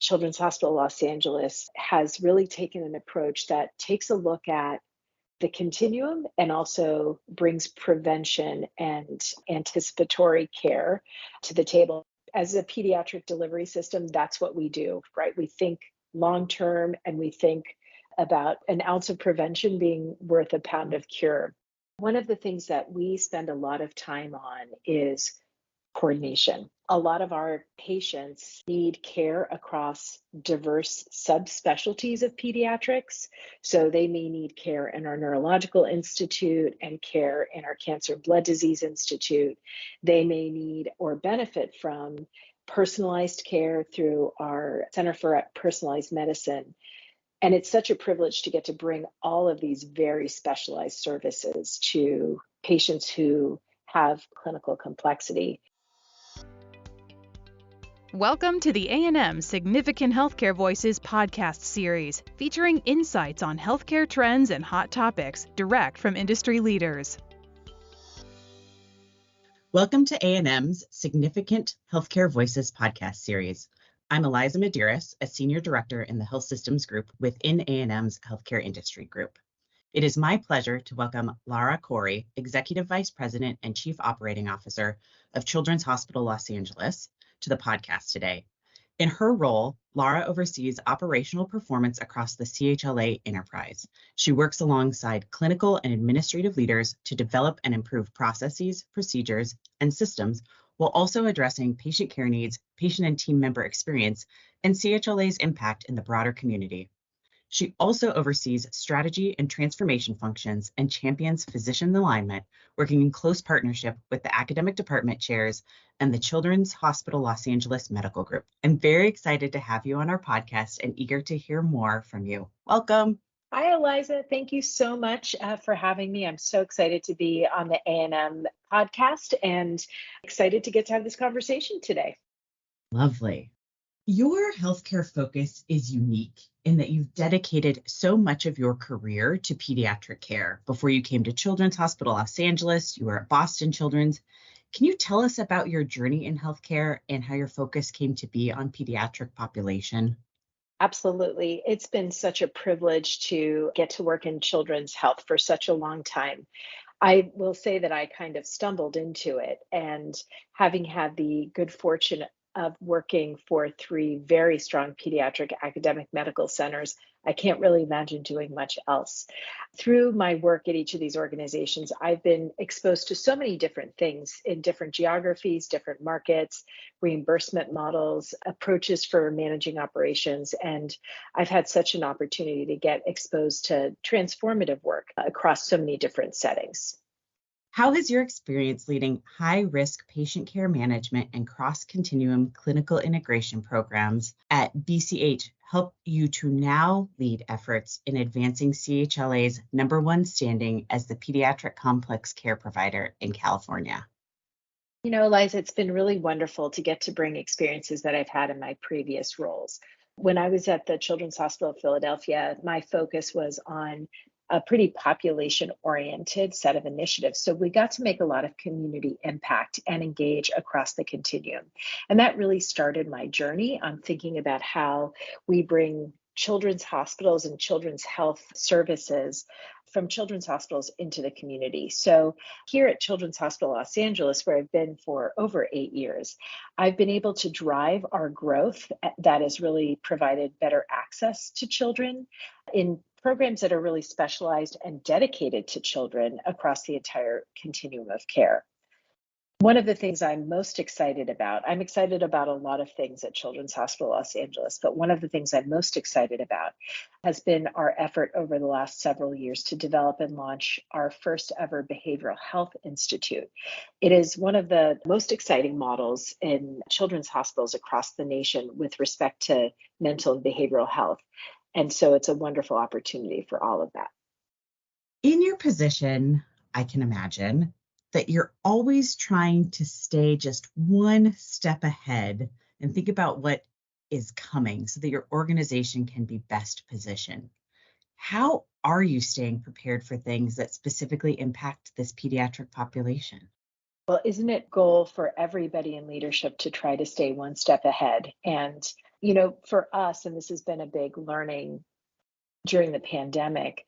Children's Hospital Los Angeles has really taken an approach that takes a look at the continuum and also brings prevention and anticipatory care to the table. As a pediatric delivery system, that's what we do, right? We think long term and we think about an ounce of prevention being worth a pound of cure. One of the things that we spend a lot of time on is coordination. A lot of our patients need care across diverse subspecialties of pediatrics. So they may need care in our neurological institute and care in our cancer blood disease institute. They may need or benefit from personalized care through our Center for Personalized Medicine. And it's such a privilege to get to bring all of these very specialized services to patients who have clinical complexity. Welcome to the A&M Significant Healthcare Voices podcast series, featuring insights on healthcare trends and hot topics direct from industry leaders. Welcome to A&M's Significant Healthcare Voices podcast series. I'm Eliza Medearis, a Senior Director in the Health Systems Group within A&M's Healthcare Industry Group. It is my pleasure to welcome Lara Khouri, Executive Vice President and Chief Operating Officer of Children's Hospital Los Angeles, to the podcast today. In her role, Lara oversees operational performance across the CHLA enterprise. She works alongside clinical and administrative leaders to develop and improve processes, procedures, and systems, while also addressing patient care needs, patient and team member experience, and CHLA's impact in the broader community. She also oversees strategy and transformation functions and champions physician alignment, working in close partnership with the academic department chairs and the Children's Hospital Los Angeles Medical Group. I'm very excited to have you on our podcast and eager to hear more from you. Welcome. Hi, Eliza. Thank you so much for having me. I'm so excited to be on the A&M podcast and excited to get to have this conversation today. Lovely. Your healthcare focus is unique in that you've dedicated so much of your career to pediatric care. Before you came to Children's Hospital Los Angeles, you were at Boston Children's. Can you tell us about your journey in healthcare and how your focus came to be on pediatric population? Absolutely. It's been such a privilege to get to work in children's health for such a long time. I will say that I kind of stumbled into it, and having had the good fortune of working for 3 very strong pediatric academic medical centers, I can't really imagine doing much else. Through my work at each of these organizations, I've been exposed to so many different things in different geographies, different markets, reimbursement models, approaches for managing operations, and I've had such an opportunity to get exposed to transformative work across so many different settings. How has your experience leading high-risk patient care management and cross-continuum clinical integration programs at BCH helped you to now lead efforts in advancing CHLA's #1 standing as the pediatric complex care provider in California? You know, Eliza, it's been really wonderful to get to bring experiences that I've had in my previous roles. When I was at the Children's Hospital of Philadelphia, my focus was on a pretty population-oriented set of initiatives. So we got to make a lot of community impact and engage across the continuum. And that really started my journey on thinking about how we bring children's hospitals and children's health services from children's hospitals into the community. So here at Children's Hospital Los Angeles, where I've been for over 8 years, I've been able to drive our growth that has really provided better access to children in programs that are really specialized and dedicated to children across the entire continuum of care. One of the things I'm most excited about, I'm excited about a lot of things at Children's Hospital Los Angeles, but one of the things I'm most excited about has been our effort over the last several years to develop and launch our first ever behavioral health institute. It is one of the most exciting models in children's hospitals across the nation with respect to mental and behavioral health. And so it's a wonderful opportunity for all of that. In your position, I can imagine that you're always trying to stay just one step ahead and think about what is coming so that your organization can be best positioned. How are you staying prepared for things that specifically impact this pediatric population? Well, isn't it goal for everybody in leadership to try to stay one step ahead? And For us, and this has been a big learning during the pandemic,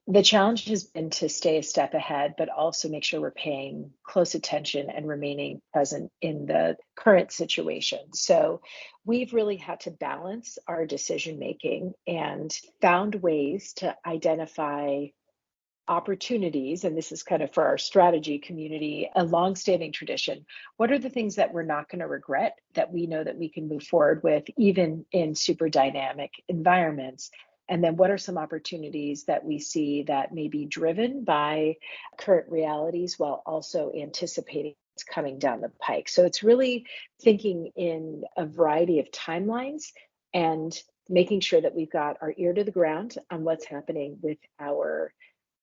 the challenge has been to stay a step ahead, but also make sure we're paying close attention and remaining present in the current situation. So we've really had to balance our decision making and found ways to identify opportunities, and this is kind of for our strategy community, a longstanding tradition. What are the things that we're not going to regret that we know that we can move forward with, even in super dynamic environments? And then what are some opportunities that we see that may be driven by current realities while also anticipating what's coming down the pike? So it's really thinking in a variety of timelines and making sure that we've got our ear to the ground on what's happening with our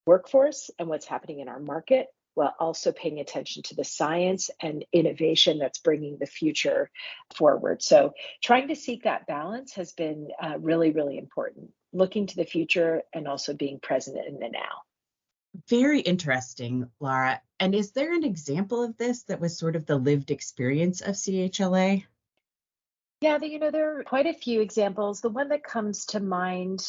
workforce and what's happening in our market, while also paying attention to the science and innovation that's bringing the future forward. So trying to seek that balance has been really, really important, looking to the future and also being present in the now. Very interesting, Lara. And is there an example of this that was sort of the lived experience of CHLA? Yeah, there are quite a few examples. The one that comes to mind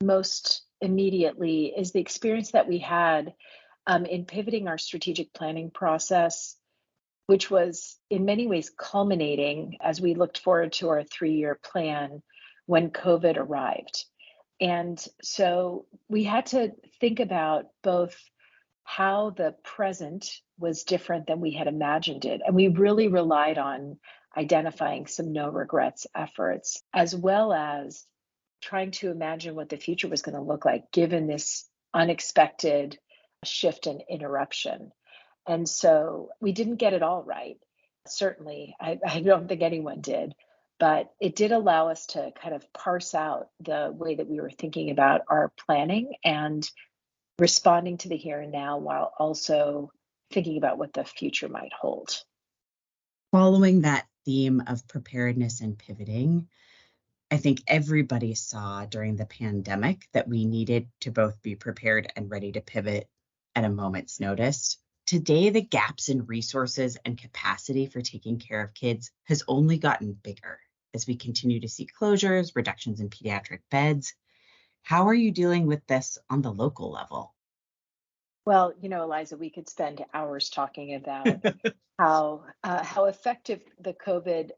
most immediately is the experience that we had in pivoting our strategic planning process, which was in many ways culminating as we looked forward to our 3-year plan when COVID arrived. And so we had to think about both how the present was different than we had imagined it. And we really relied on identifying some no regrets efforts, as well as trying to imagine what the future was going to look like given this unexpected shift and interruption. And so we didn't get it all right. Certainly, I don't think anyone did, but it did allow us to kind of parse out the way that we were thinking about our planning and responding to the here and now while also thinking about what the future might hold. Following that theme of preparedness and pivoting, I think everybody saw during the pandemic that we needed to both be prepared and ready to pivot at a moment's notice. Today, the gaps in resources and capacity for taking care of kids has only gotten bigger as we continue to see closures, reductions in pediatric beds. How are you dealing with this on the local level? Well, Eliza, we could spend hours talking about how effective the COVID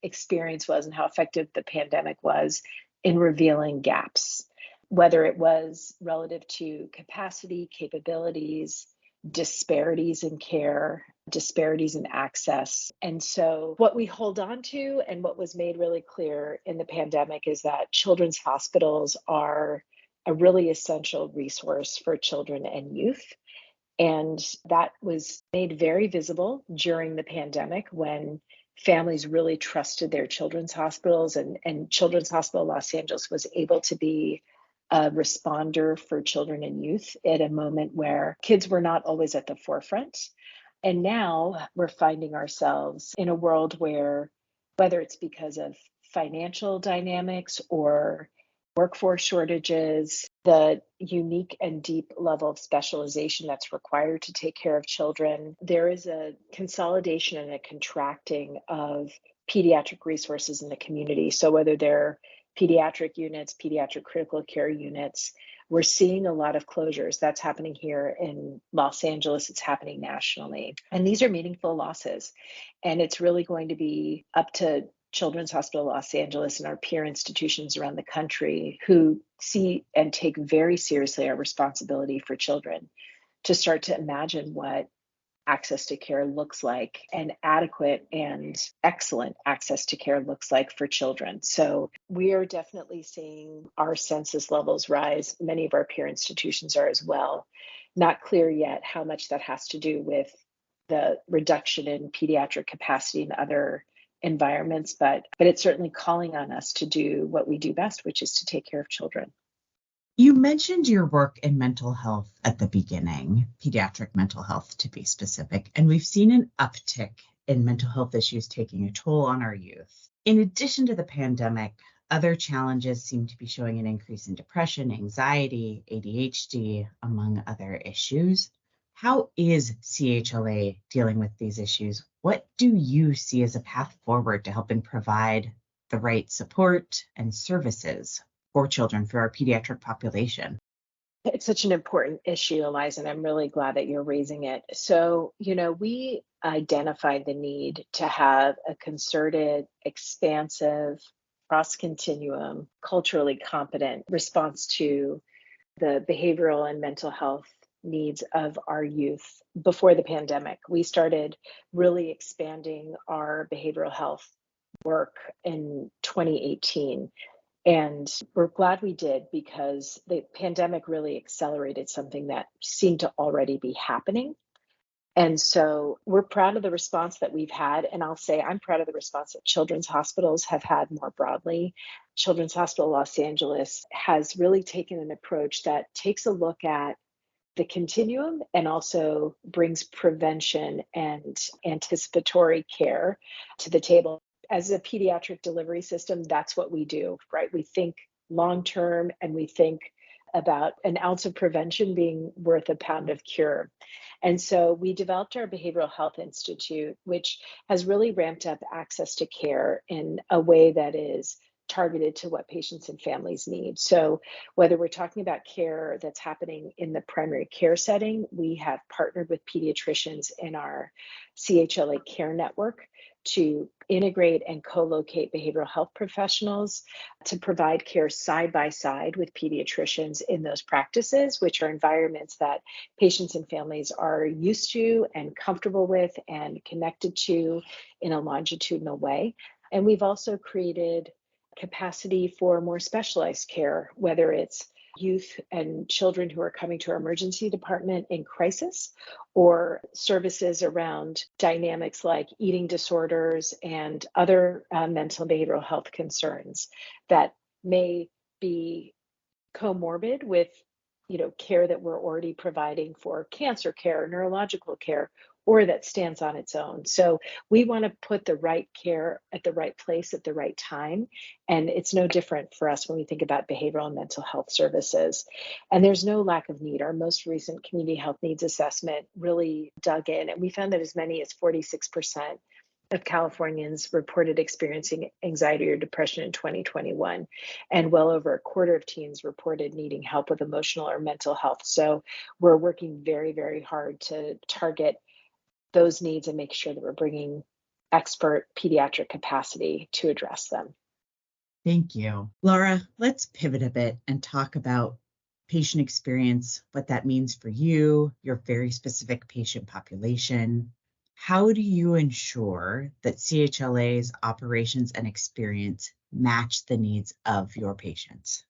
experience was and how effective the pandemic was in revealing gaps, whether it was relative to capacity, capabilities, disparities in care, disparities in access. And so what we hold on to and what was made really clear in the pandemic is that children's hospitals are a really essential resource for children and youth. And that was made very visible during the pandemic when families really trusted their children's hospitals, and Children's Hospital Los Angeles was able to be a responder for children and youth at a moment where kids were not always at the forefront. And now we're finding ourselves in a world where, whether it's because of financial dynamics or workforce shortages, the unique and deep level of specialization that's required to take care of children, there is a consolidation and a contracting of pediatric resources in the community. So whether they're pediatric units, pediatric critical care units, we're seeing a lot of closures. That's happening here in Los Angeles. It's happening nationally. And these are meaningful losses. And it's really going to be up to Children's Hospital Los Angeles and our peer institutions around the country who see and take very seriously our responsibility for children to start to imagine what access to care looks like and adequate and excellent access to care looks like for children. So we are definitely seeing our census levels rise. Many of our peer institutions are as well. Not clear yet how much that has to do with the reduction in pediatric capacity in other environments, but it's certainly calling on us to do what we do best, which is to take care of children. You mentioned your work in mental health at the beginning, pediatric mental health to be specific, and we've seen an uptick in mental health issues taking a toll on our youth. In addition to the pandemic, other challenges seem to be showing an increase in depression, anxiety, ADHD, among other issues. How is CHLA dealing with these issues? What do you see as a path forward to help and provide the right support and services for children, for our pediatric population? It's such an important issue, Eliza, and I'm really glad that you're raising it. So, we identified the need to have a concerted, expansive, cross continuum, culturally competent response to the behavioral and mental health needs of our youth before the pandemic. We started really expanding our behavioral health work in 2018. And we're glad we did because the pandemic really accelerated something that seemed to already be happening. And so we're proud of the response that we've had. And I'll say I'm proud of the response that children's hospitals have had more broadly. Children's Hospital Los Angeles has really taken an approach that takes a look at the continuum and also brings prevention and anticipatory care to the table. As a pediatric delivery system, that's what we do, right? We think long term and we think about an ounce of prevention being worth a pound of cure. And so we developed our Behavioral Health Institute, which has really ramped up access to care in a way that is targeted to what patients and families need. So whether we're talking about care that's happening in the primary care setting, we have partnered with pediatricians in our CHLA Care Network to integrate and co-locate behavioral health professionals to provide care side by side with pediatricians in those practices, which are environments that patients and families are used to and comfortable with and connected to in a longitudinal way. And we've also created capacity for more specialized care, whether it's youth and children who are coming to our emergency department in crisis, or services around dynamics like eating disorders and other mental and behavioral health concerns that may be comorbid with care that we're already providing for cancer care, neurological care, or that stands on its own. So we want to put the right care at the right place at the right time. And it's no different for us when we think about behavioral and mental health services. And there's no lack of need. Our most recent community health needs assessment really dug in, and we found that as many as 46% of Californians reported experiencing anxiety or depression in 2021, and well over a quarter of teens reported needing help with emotional or mental health. So we're working very, very hard to target those needs and make sure that we're bringing expert pediatric capacity to address them. Thank you. Lara, let's pivot a bit and talk about patient experience, what that means for you, your very specific patient population. How do you ensure that CHLA's operations and experience match the needs of your patients?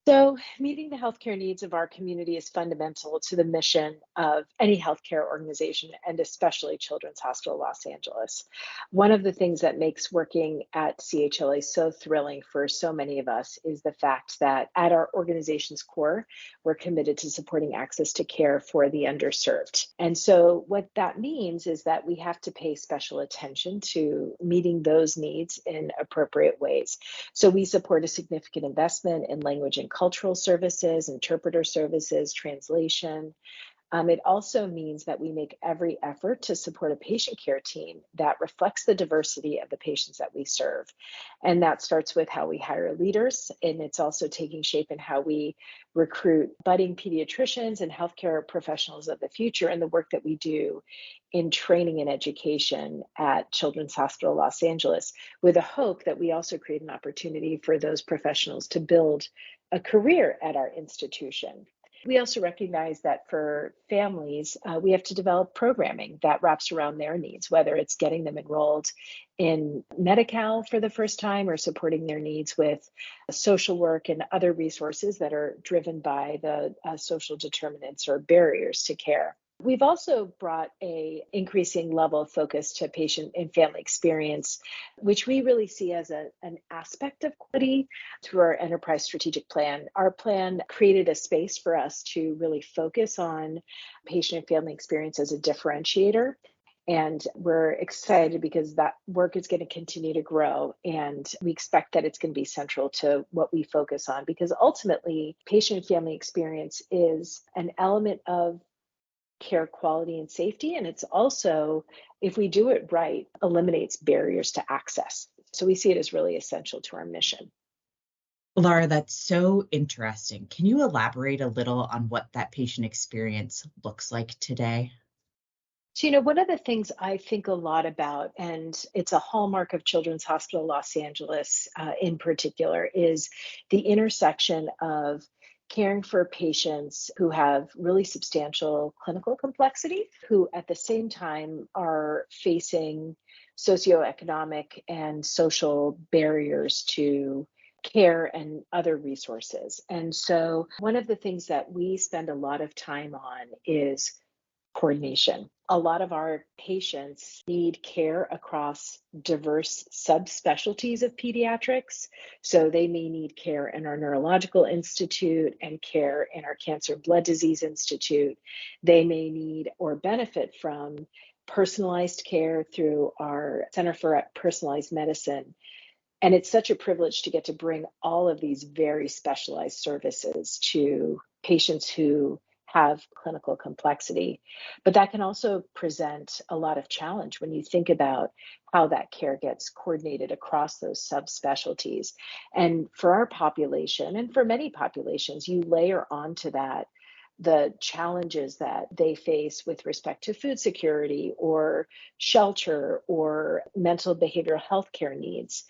So, meeting the healthcare needs of our community is fundamental to the mission of any healthcare organization, and especially Children's Hospital Los Angeles. One of the things that makes working at CHLA so thrilling for so many of us is the fact that at our organization's core, we're committed to supporting access to care for the underserved. And so, what that means is that we have to pay special attention to meeting those needs in appropriate ways. So, we support a significant investment in language and cultural services, interpreter services, translation. It also means that we make every effort to support a patient care team that reflects the diversity of the patients that we serve. And that starts with how we hire leaders, and it's also taking shape in how we recruit budding pediatricians and healthcare professionals of the future, and the work that we do in training and education at Children's Hospital Los Angeles, with a hope that we also create an opportunity for those professionals to build a career at our institution. We also recognize that for families, we have to develop programming that wraps around their needs, whether it's getting them enrolled in Medi-Cal for the first time or supporting their needs with social work and other resources that are driven by the social determinants or barriers to care. We've also brought an increasing level of focus to patient and family experience, which we really see as an aspect of quality through our enterprise strategic plan. Our plan created a space for us to really focus on patient and family experience as a differentiator. And we're excited because that work is going to continue to grow. And we expect that it's going to be central to what we focus on, because ultimately, patient and family experience is an element of care quality and safety. And it's also, if we do it right, eliminates barriers to access. So we see it as really essential to our mission. Lara, that's so interesting. Can you elaborate a little on what that patient experience looks like today? So, one of the things I think a lot about, and it's a hallmark of Children's Hospital Los Angeles in particular, is the intersection of caring for patients who have really substantial clinical complexity, who at the same time are facing socioeconomic and social barriers to care and other resources. And so, one of the things that we spend a lot of time on is coordination. A lot of our patients need care across diverse subspecialties of pediatrics. So they may need care in our neurological institute and care in our cancer blood disease institute. They may need or benefit from personalized care through our Center for Personalized Medicine. And it's such a privilege to get to bring all of these very specialized services to patients who have clinical complexity. But that can also present a lot of challenge when you think about how that care gets coordinated across those subspecialties. And for our population, and for many populations, you layer onto that the challenges that they face with respect to food security or shelter or mental behavioral health care needs.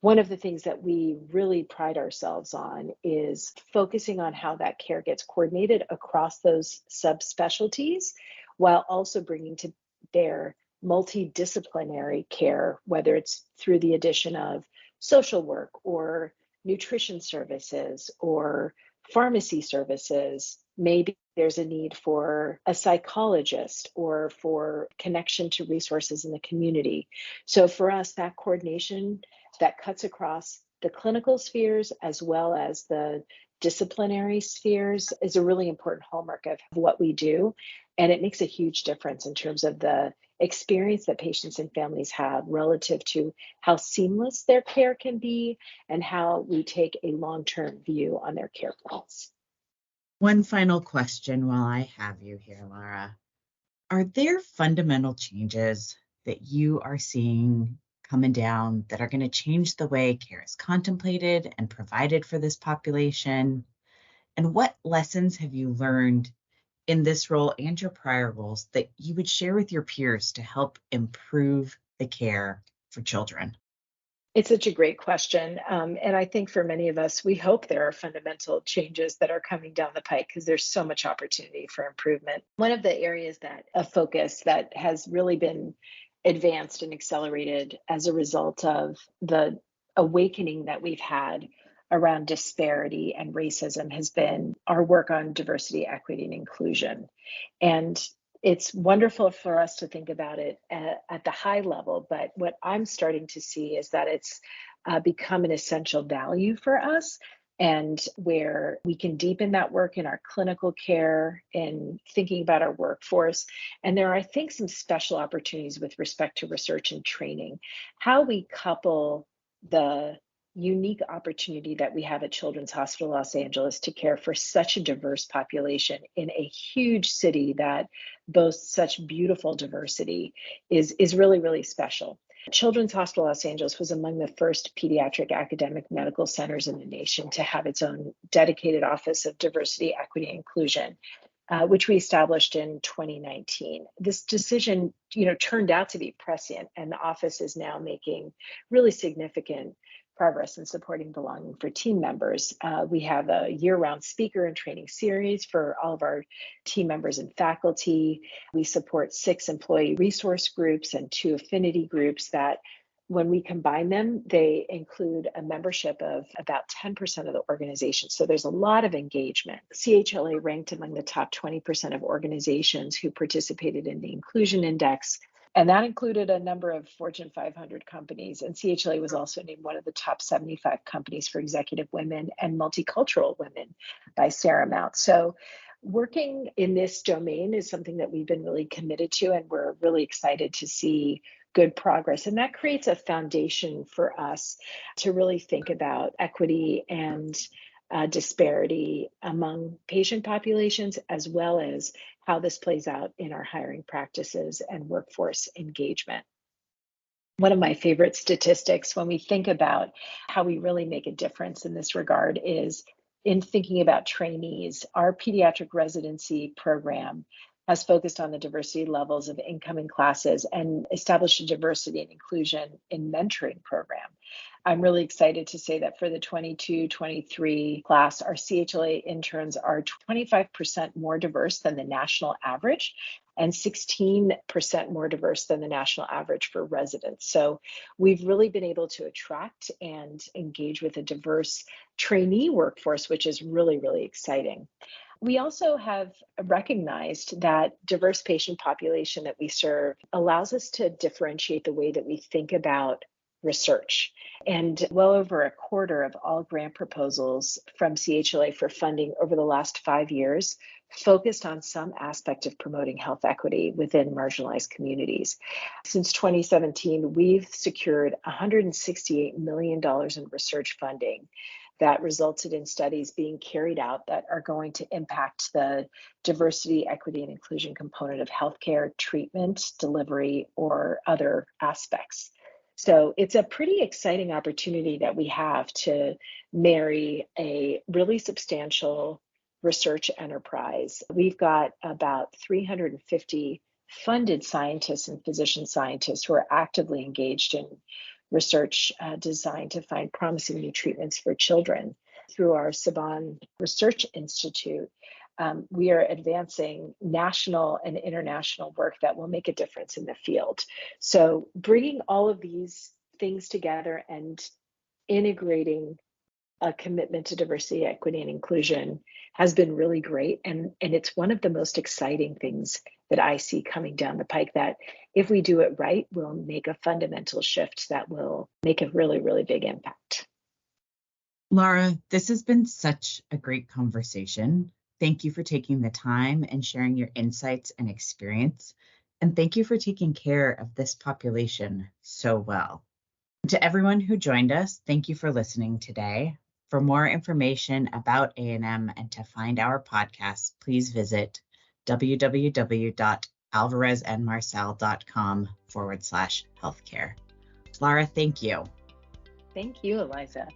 One of the things that we really pride ourselves on is focusing on how that care gets coordinated across those subspecialties while also bringing to bear multidisciplinary care, whether it's through the addition of social work or nutrition services or pharmacy services. Maybe there's a need for a psychologist or for connection to resources in the community. So for us, that coordination that cuts across the clinical spheres as well as the disciplinary spheres is a really important hallmark of what we do. And it makes a huge difference in terms of the experience that patients and families have relative to how seamless their care can be and how we take a long-term view on their care plans. One final question while I have you here, Lara. Are there fundamental changes that you are seeing coming down that are going to change the way care is contemplated and provided for this population? And what lessons have you learned in this role and your prior roles that you would share with your peers to help improve the care for children? It's such a great question. And I think for many of us, we hope there are fundamental changes that are coming down the pike because there's so much opportunity for improvement. One of the areas that a focus that has really been advanced and accelerated as a result of the awakening that we've had around disparity and racism has been our work on diversity, equity, and inclusion. And it's wonderful for us to think about it at the high level, but what I'm starting to see is that it's become an essential value for us, and where we can deepen that work in our clinical care in thinking about our workforce. And there are, I think, some special opportunities with respect to research and training, how we couple the unique opportunity that we have at Children's Hospital Los Angeles to care for such a diverse population in a huge city that boasts such beautiful diversity is really, really special. Children's Hospital Los Angeles was among the first pediatric academic medical centers in the nation to have its own dedicated Office of Diversity, Equity, and Inclusion, which we established in 2019. This decision, turned out to be prescient, and the office is now making really significant progress in supporting belonging for team members. We have a year-round speaker and training series for all of our team members and faculty. We support 6 employee resource groups and 2 affinity groups that, when we combine them, they include a membership of about 10% of the organization. So there's a lot of engagement. CHLA ranked among the top 20% of organizations who participated in the Inclusion Index. And that included a number of Fortune 500 companies. And CHLA was also named one of the top 75 companies for executive women and multicultural women by Seramount. So working in this domain is something that we've been really committed to, and we're really excited to see good progress. And that creates a foundation for us to really think about equity and disparity among patient populations, as well as how this plays out in our hiring practices and workforce engagement. One of my favorite statistics when we think about how we really make a difference in this regard is in thinking about trainees. Our pediatric residency program has focused on the diversity levels of incoming classes and established a diversity and inclusion in mentoring program. I'm really excited to say that for the 22-23 class, our CHLA interns are 25% more diverse than the national average and 16% more diverse than the national average for residents. So we've really been able to attract and engage with a diverse trainee workforce, which is really, really exciting. We also have recognized that diverse patient population that we serve allows us to differentiate the way that we think about research. And well over a quarter of all grant proposals from CHLA for funding over the last 5 years focused on some aspect of promoting health equity within marginalized communities. Since 2017, we've secured $168 million in research funding that resulted in studies being carried out that are going to impact the diversity, equity, and inclusion component of healthcare, treatment, delivery, or other aspects. So it's a pretty exciting opportunity that we have to marry a really substantial research enterprise. We've got about 350 funded scientists and physician scientists who are actively engaged in research designed to find promising new treatments for children. Through our Saban Research Institute, we are advancing national and international work that will make a difference in the field. So bringing all of these things together and integrating a commitment to diversity, equity, and inclusion has been really great. And it's one of the most exciting things that I see coming down the pike, that if we do it right, we'll make a fundamental shift that will make a really, really big impact. Lara, this has been such a great conversation. Thank you for taking the time and sharing your insights and experience. And thank you for taking care of this population so well. To everyone who joined us, thank you for listening today. For more information about A&M and to find our podcast, please visit www.alvarezandmarcel.com/healthcare. Lara, thank you. Thank you, Eliza.